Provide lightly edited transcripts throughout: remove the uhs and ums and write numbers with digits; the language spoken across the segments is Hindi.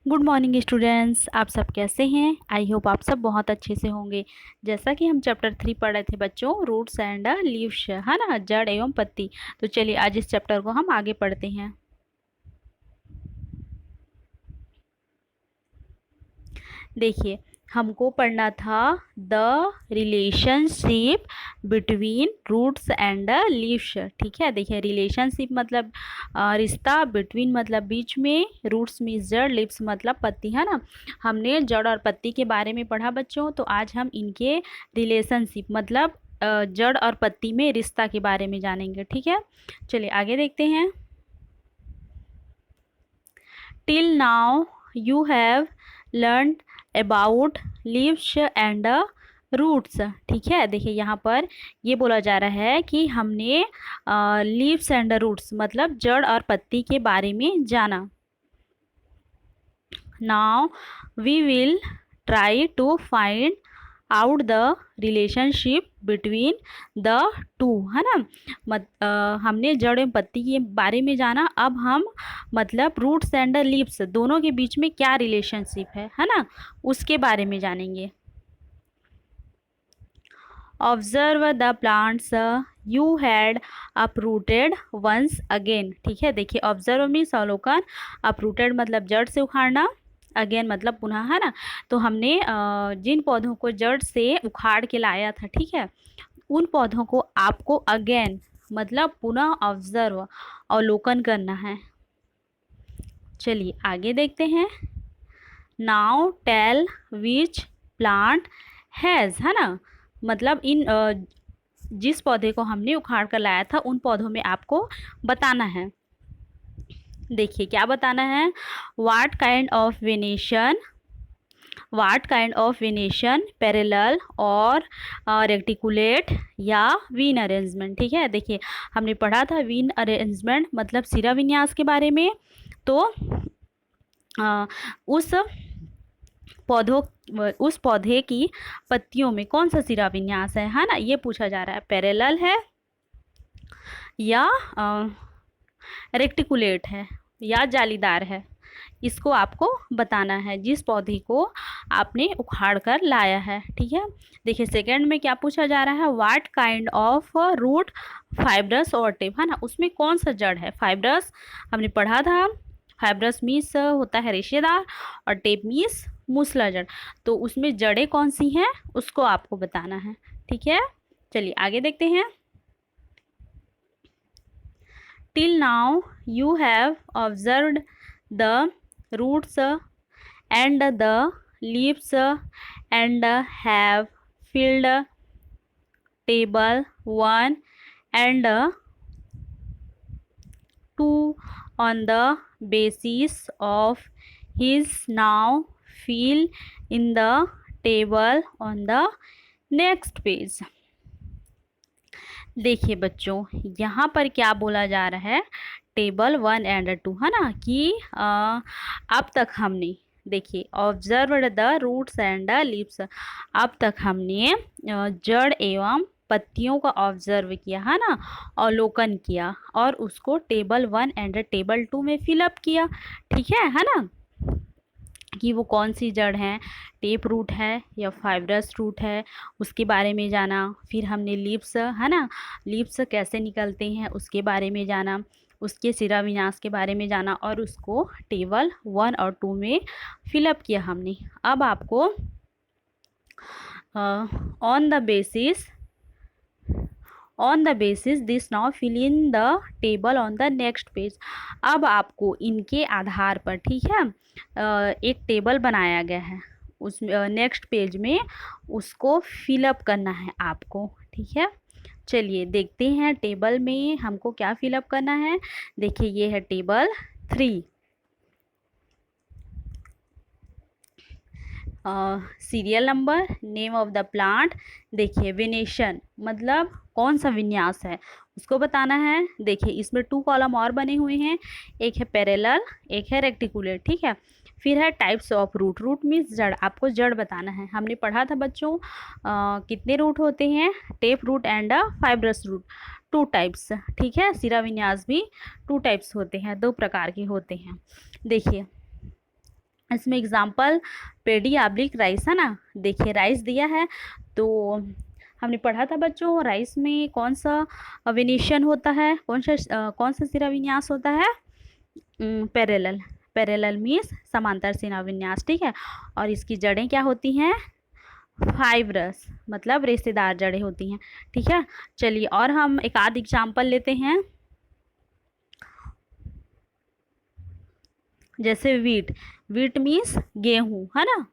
गुड मॉर्निंग स्टूडेंट्स, आप सब कैसे हैं। आई होप आप सब बहुत अच्छे से होंगे। जैसा कि हम चैप्टर 3 पढ़ रहे थे बच्चों, रूट्स एंड लीव्स, है ना, जड़ एवं पत्ती। तो चलिए आज इस चैप्टर को हम आगे पढ़ते हैं। देखिए, हमको पढ़ना था the relationship between roots and leaves. ठीक है, देखिए रिलेशनशिप मतलब रिश्ता, बिटवीन मतलब बीच में, रूट्स मीन्स जड़, लीव्स मतलब पत्ती, है ना। हमने जड़ और पत्ती के बारे में पढ़ा बच्चों, तो आज हम इनके रिलेशनशिप मतलब जड़ और पत्ती में रिश्ता के बारे में जानेंगे। ठीक है, चलिए आगे देखते हैं। Till now you have learn about leaves and roots. ठीक है, देखिए यहाँ पर ये बोला जा रहा है कि हमने लीव्स एंड रूट्स मतलब जड़ और पत्ती के बारे में जाना। Now we will try to find out the relationship between the two, है ना। हमने जड़ एवं पत्ती के बारे में जाना। अब हम मतलब रूट्स एंड लीव्स दोनों के बीच में क्या रिलेशनशिप है ना, उसके बारे में जानेंगे। Observe the plants you had uprooted once again. ठीक है, देखिए ऑब्जर्व मीन्स अवलोकन, अपरूटेड मतलब जड़ से उखाड़ना, अगेन मतलब पुनः, है ना। तो हमने जिन पौधों को जड़ से उखाड़ के लाया था, ठीक है, उन पौधों को आपको अगेन मतलब पुनः ऑब्जर्व अवलोकन करना है। चलिए आगे देखते हैं। Now tell which plant has, है ना, मतलब इन जिस पौधे को हमने उखाड़ कर लाया था उन पौधों में आपको बताना है। देखिए क्या बताना है। What kind of venation, parallel और रेक्टिकुलेट या वीन अरेंजमेंट। ठीक है, देखिए हमने पढ़ा था वीन अरेंजमेंट मतलब सिरा विन्यास के बारे में। तो उस पौधे की पत्तियों में कौन सा सिरा विन्यास है ना, ये पूछा जा रहा है। पैरेलल है या रेक्टिकुलेट है या जालीदार है, इसको आपको बताना है जिस पौधे को आपने उखाड़ कर लाया है। ठीक है, देखिए सेकंड में क्या पूछा जा रहा है। What kind of root, fibrous और टेप, है ना, उसमें कौन सा जड़ है। फाइब्रस हमने पढ़ा था, फाइब्रस मीन्स होता है रेशेदार और टेप मीन्स मूसला जड़। तो उसमें जड़ें कौन सी हैं उसको आपको बताना है। ठीक है, चलिए आगे देखते हैं। Till now you have observed the roots and the leaves and have filled table 1 and 2 on the basis of his. Now fill in the table on the next page। देखिए बच्चों यहाँ पर क्या बोला जा रहा है। टेबल 1 एंड 2, है ना, कि अब तक हमने, देखिए observed the roots and leaves, अब तक हमने जड़ एवं पत्तियों का ऑब्जर्व किया, है ना, अवलोकन किया और उसको टेबल 1 एंड टेबल 2 में फिलअप किया। ठीक है ना, कि वो कौन सी जड़ है, टेप रूट है या फाइब्रस रूट है, उसके बारे में जाना। फिर हमने लीव्स, है ना, लीव्स कैसे निकलते हैं उसके बारे में जाना, उसके सिरा विन्यास के बारे में जाना और उसको टेबल 1 और 2 में फिलअप किया हमने। अब आपको on the basis this now fill in the table on the next page. अब आपको इनके आधार पर, ठीक है, एक टेबल बनाया गया है, उस नेक्स्ट पेज में उसको फिलअप करना है आपको। ठीक है, चलिए देखते हैं टेबल में हमको क्या फिलअप करना है। देखिए ये है table 3। Serial number, name of the plant, देखिए वेनेशन मतलब कौन सा विन्यास है उसको बताना है। देखिए इसमें 2 कॉलम और बने हुए हैं, एक है पैरेलल, एक है रेक्टिकुलेट। ठीक है, फिर है types of root, root means जड़, आपको जड़ बताना है। हमने पढ़ा था बच्चों कितने रूट होते हैं, tap root and fibrous root, 2 types. ठीक है, सिरा विन्यास भी 2 टाइप्स होते हैं, 2 प्रकार के होते हैं। देखिए इसमें एग्जाम्पल पेडी आब्लिक राइस है ना। देखिए राइस दिया है, तो हमने पढ़ा था बच्चों राइस में कौन सा वेनेशन होता है, कौन सा सिरा विन्यास होता है, पैरेलल। पैरेलल मीन्स समांतर सिरा विन्यास, ठीक है। और इसकी जड़ें क्या होती हैं, फाइब्रस, मतलब रेशेदार जड़ें होती हैं, ठीक है। चलिए और हम एक आध एग्जाम्पल लेते हैं, जैसे वीट। वीट मीन्स गेहूं है ना।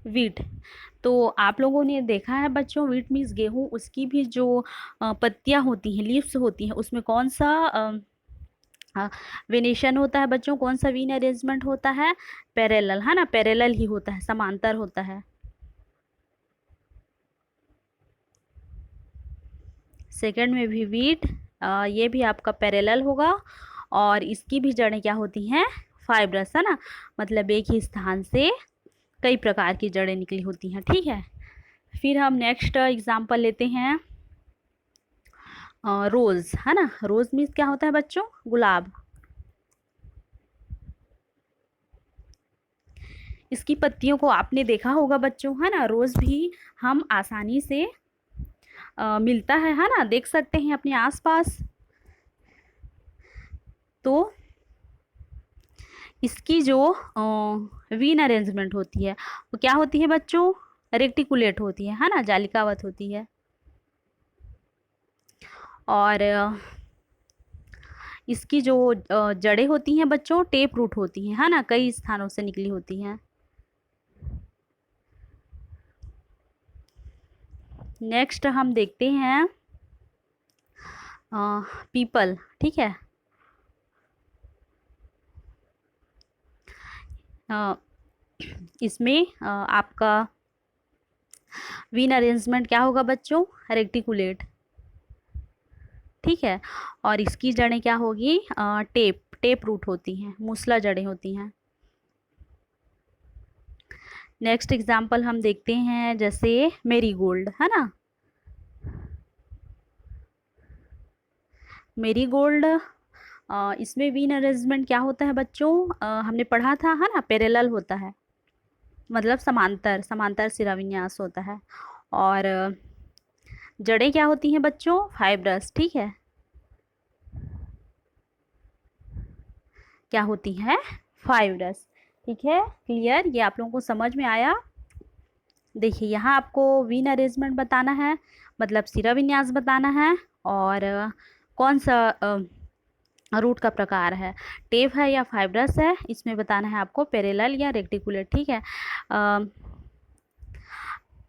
वीट, तो आप लोगों ने देखा है बच्चों, वीट मीन्स गेहूं, उसकी भी जो पत्तियां होती हैं, लीव्स होती हैं, उसमें कौन सा वेनेशन होता है बच्चों, कौन सा वीन अरेंजमेंट होता है, पैरेलल है ना। पैरेलल ही होता है, समांतर होता है। सेकंड में भी वीट, ये भी आपका पैरेलल होगा, और इसकी भी जड़ें क्या होती हैं, फाइब्रस है ना, मतलब एक ही स्थान से कई प्रकार की जड़ें निकली होती हैं, ठीक है। फिर हम नेक्स्ट एग्जांपल लेते हैं, रोज़ है ना। रोज़ मीन्स क्या होता है बच्चों, गुलाब। इसकी पत्तियों को आपने देखा होगा बच्चों, है ना। रोज़ भी हम आसानी से मिलता है ना, देख सकते हैं अपने आसपास। तो इसकी जो वीन अरेंजमेंट होती है वो क्या होती है बच्चों, रेक्टिकुलेट होती है ना, जालिकावत होती है। और इसकी जो जड़ें होती हैं बच्चों, टेप रूट होती हैं, है ना, कई स्थानों से निकली होती हैं। नेक्स्ट हम देखते हैं पीपल, ठीक है। इसमें आपका वीन अरेंजमेंट क्या होगा बच्चों, रेक्टिकुलेट, ठीक है। और इसकी जड़ें क्या होगी, टेप रूट होती हैं, मूसला जड़ें होती हैं। नेक्स्ट एग्जाम्पल हम देखते हैं, जैसे मेरीगोल्ड है ना। मेरीगोल्ड, इसमें वीन अरेंजमेंट क्या होता है बच्चों, हमने पढ़ा था है ना, पैरेलल होता है, मतलब समांतर समांतर सिरा विन्यास होता है। और जड़ें क्या होती हैं बच्चों, फाइब्रस, ठीक है। क्या होती है, फाइब्रस, ठीक है। क्लियर, ये आप लोगों को समझ में आया। देखिए यहाँ आपको वीन अरेंजमेंट बताना है, मतलब सिरा विन्यास बताना है, और कौन सा रूट का प्रकार है, टेप है या फाइब्रस है, इसमें बताना है आपको, पैरेलल या रेक्टिकुलेट, ठीक है।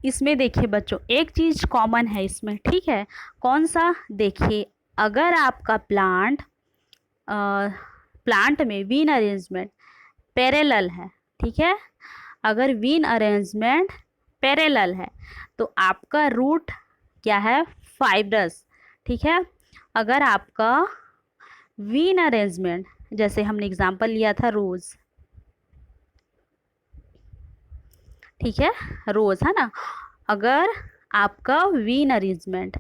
इसमें देखिए बच्चों एक चीज़ कॉमन है इसमें, ठीक है। कौन सा, देखिए अगर आपका प्लांट में वीन अरेंजमेंट पैरेलल है, ठीक है, अगर वीन अरेंजमेंट पैरेलल है तो आपका रूट क्या है, फाइब्रस, ठीक है। अगर आपका वीन अरेंजमेंट, जैसे हमने एग्जांपल लिया था रोज़, ठीक है, रोज़ है ना, अगर आपका वीन अरेंजमेंट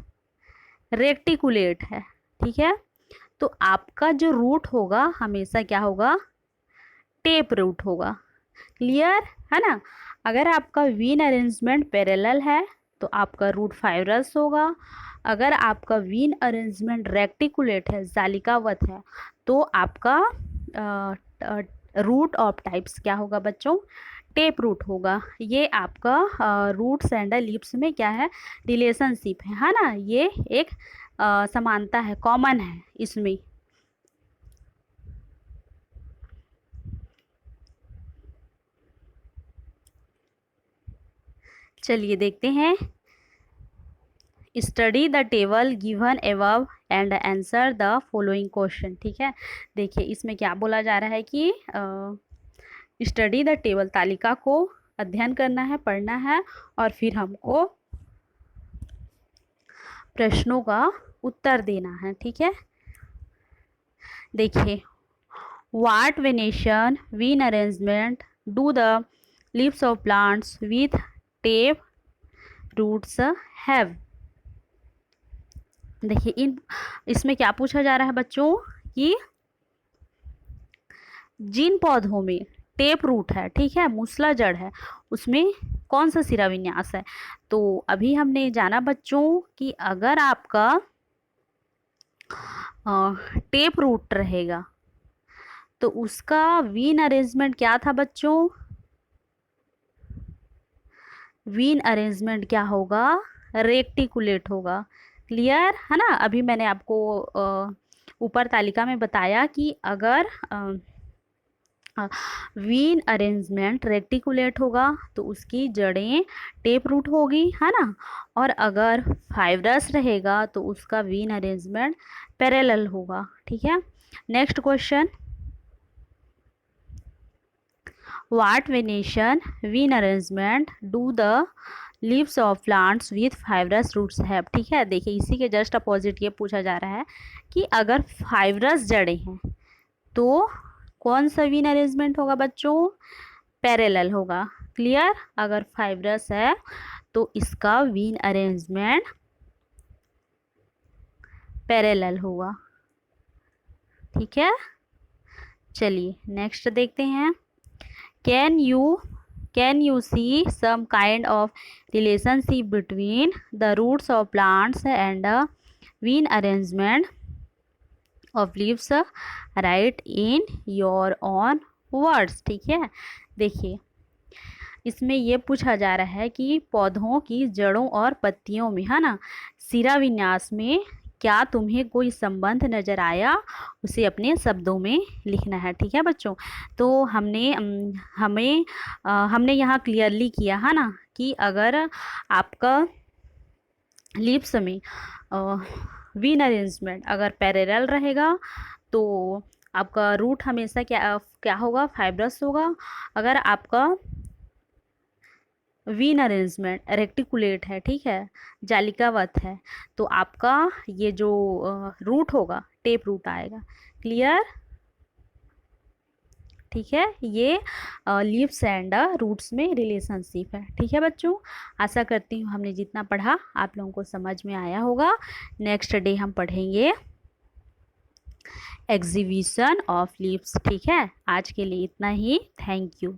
रेक्टिकुलेट है, ठीक है, तो आपका जो रूट होगा हमेशा क्या होगा, टेप रूट होगा। क्लियर है ना। अगर आपका वीन अरेंजमेंट पैरेलल है तो आपका रूट फाइब्रस होगा, अगर आपका वीन अरेंजमेंट रेक्टिकुलेट है, जालिकावत है, तो आपका रूट ऑफ टाइप्स क्या होगा बच्चों, टेप रूट होगा। ये आपका रूट्स एंड लीव्स में क्या है, रिलेशनशिप है ना, ये एक समानता है, कॉमन है इसमें। चलिए देखते हैं, study the table given above and answer the following question, ठीक है। देखिए इसमें क्या बोला जा रहा है कि स्टडी द टेबल, तालिका को अध्ययन करना है, पढ़ना है, और फिर हमको प्रश्नों का उत्तर देना है, ठीक है। देखिए what venation vein arrangement do the leaves of plants with tap roots have. देखिए इसमें क्या पूछा जा रहा है बच्चों कि जिन पौधों में टेप रूट है, ठीक है, मूसला जड़ है, उसमें कौन सा सिरा विन्यास है। तो अभी हमने जाना बच्चों कि अगर आपका टेप रूट रहेगा तो उसका वीन अरेंजमेंट क्या था बच्चों, वीन अरेंजमेंट क्या होगा, रेक्टिकुलेट होगा। क्लियर है ना। अभी मैंने आपको ऊपर तालिका में बताया कि अगर वीन अरेंजमेंट रेक्टिकुलेट होगा तो उसकी जड़ें टेप रूट होगी, है ना। और अगर फाइब्रस रहेगा तो उसका वीन अरेंजमेंट पैरेलल होगा, ठीक है। Next question, what venation vein arrangement do the leaves of plants with fibrous roots have. ठीक है, देखिए इसी के जस्ट अपोजिट ये पूछा जा रहा है कि अगर फाइब्रस जड़ें हैं तो कौन सा वीन अरेंजमेंट होगा बच्चों, पैरेलल होगा। क्लियर, अगर फाइब्रस है तो इसका वीन अरेंजमेंट पैरेलल होगा, ठीक है। चलिए नेक्स्ट देखते हैं, can you see some kind of relationship between the roots of plants and vein arrangement of leaves, right in your own words. ठीक है, देखिए इसमें ये पूछा जा रहा है कि पौधों की जड़ों और पत्तियों में, है ना, सिरा विन्यास में क्या तुम्हें कोई संबंध नज़र आया, उसे अपने शब्दों में लिखना है। ठीक है बच्चों, तो हमने यहाँ क्लियरली किया है ना कि अगर आपका लीव्स में वीन अरेंजमेंट अगर पैरेलल रहेगा तो आपका रूट हमेशा क्या होगा, फाइब्रस होगा। अगर आपका वीन अरेंजमेंट रेक्टिकुलेट है, ठीक है, जालिकावत है, तो आपका ये जो रूट होगा टेप रूट आएगा। क्लियर, ठीक है, ये लीव्स एंड रूट्स में रिलेशनशिप है। ठीक है बच्चों, आशा करती हूँ हमने जितना पढ़ा आप लोगों को समझ में आया होगा। नेक्स्ट डे हम पढ़ेंगे एग्जीबिशन ऑफ लीव्स। ठीक है, आज के लिए इतना ही, थैंक यू।